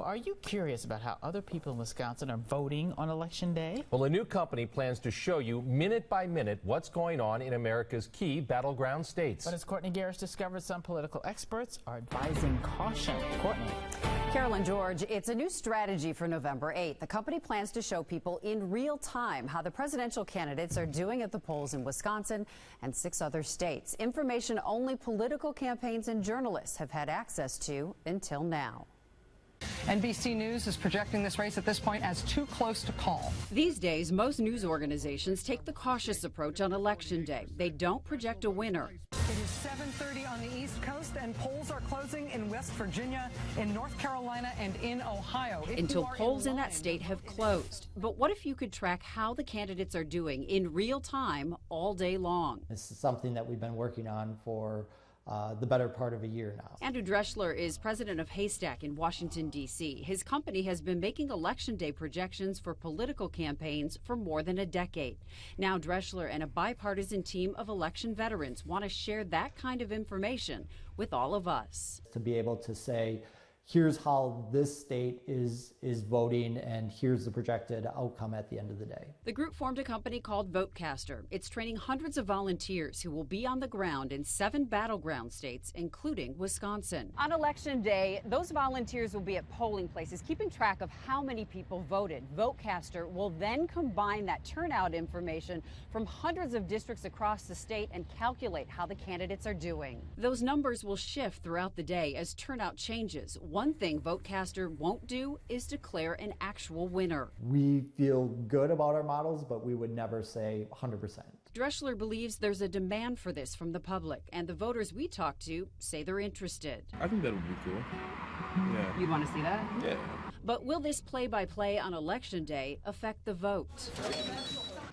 Well, are you curious about how other people in Wisconsin are voting on Election Day? Well, a new company plans to show you minute by minute what's going on in America's key battleground states. But as Courtney Garris discovered, some political experts are advising caution. Courtney. Carolyn George, it's a new strategy for November 8th. The company plans to show people in real time how the presidential candidates are doing at the polls in Wisconsin and 6 other states. Information only political campaigns and journalists have had access to until now. NBC News is projecting this race at this point as too close to call. These days, most news organizations take the cautious approach on Election Day. They don't project a winner. It is 7:30 on the East Coast, and polls are closing in West Virginia, in North Carolina, and in Ohio. Until polls in that state have closed. But what if you could track how the candidates are doing in real time all day long? This is something that we've been working on for the better part of a year now. Andrew Dreschler is president of Haystack in Washington, D.C. His company has been making Election Day projections for political campaigns for more than a decade. Now Dreschler and a bipartisan team of election veterans want to share that kind of information with all of us. To be able to say, here's how this state is voting, and here's the projected outcome at the end of the day. The group formed a company called votcastr. It's training hundreds of volunteers who will be on the ground in 7 battleground states, including Wisconsin. On Election Day, those volunteers will be at polling places, keeping track of how many people voted. Votcastr will then combine that turnout information from hundreds of districts across the state and calculate how the candidates are doing. Those numbers will shift throughout the day as turnout changes. One thing Votcastr won't do is declare an actual winner. We feel good about our models, but we would never say 100%. Dreschler believes there's a demand for this from the public, and the voters we talked to say they're interested. I think that would be cool. Yeah. You'd want to see that? Yeah. But will this play-by-play on Election Day affect the vote?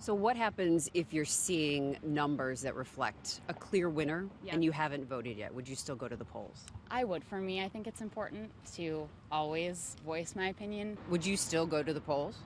So what happens if you're seeing numbers that reflect a clear winner and you haven't voted yet? Would you still go to the polls? I would. For me, I think it's important to always voice my opinion. Would you still go to the polls?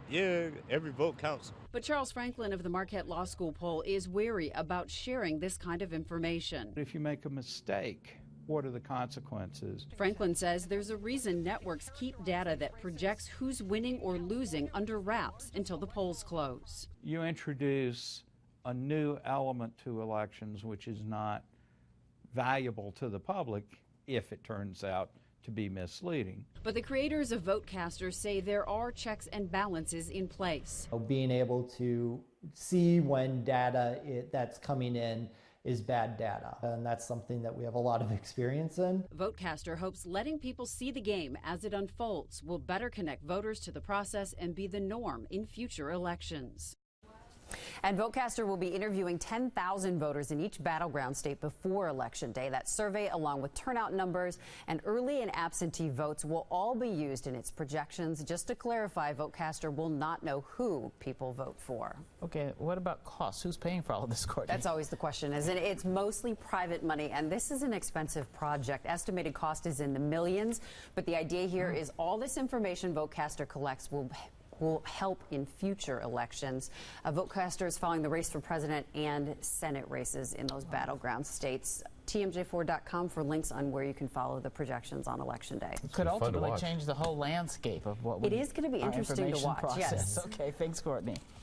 Yeah, every vote counts. But Charles Franklin of the Marquette Law School poll is wary about sharing this kind of information. If you make a mistake, what are the consequences? Franklin says there's a reason networks keep data that projects who's winning or losing under wraps until the polls close. You introduce a new element to elections which is not valuable to the public if it turns out to be misleading. But the creators of Votcastr say there are checks and balances in place. Being able to see when data that's coming in is bad data, and that's something that we have a lot of experience in. Votcastr hopes letting people see the game as it unfolds will better connect voters to the process and be the norm in future elections. And Votcastr will be interviewing 10,000 voters in each battleground state before Election Day. That survey, along with turnout numbers and early and absentee votes, will all be used in its projections. Just to clarify, Votcastr will not know who people vote for. Okay, what about costs? Who's paying for all of this, Courtney? That's always the question, isn't it? It's mostly private money, and this is an expensive project. Estimated cost is in the millions, but the idea here is all this information Votcastr collects will help in future elections. Votcastr is following the race for president and Senate races in those battleground states. TMJ4.com for links on where you can follow the projections on Election Day. It could ultimately change the whole landscape of what it is going to be interesting to watch. Process. Yes. Okay, thanks, Courtney.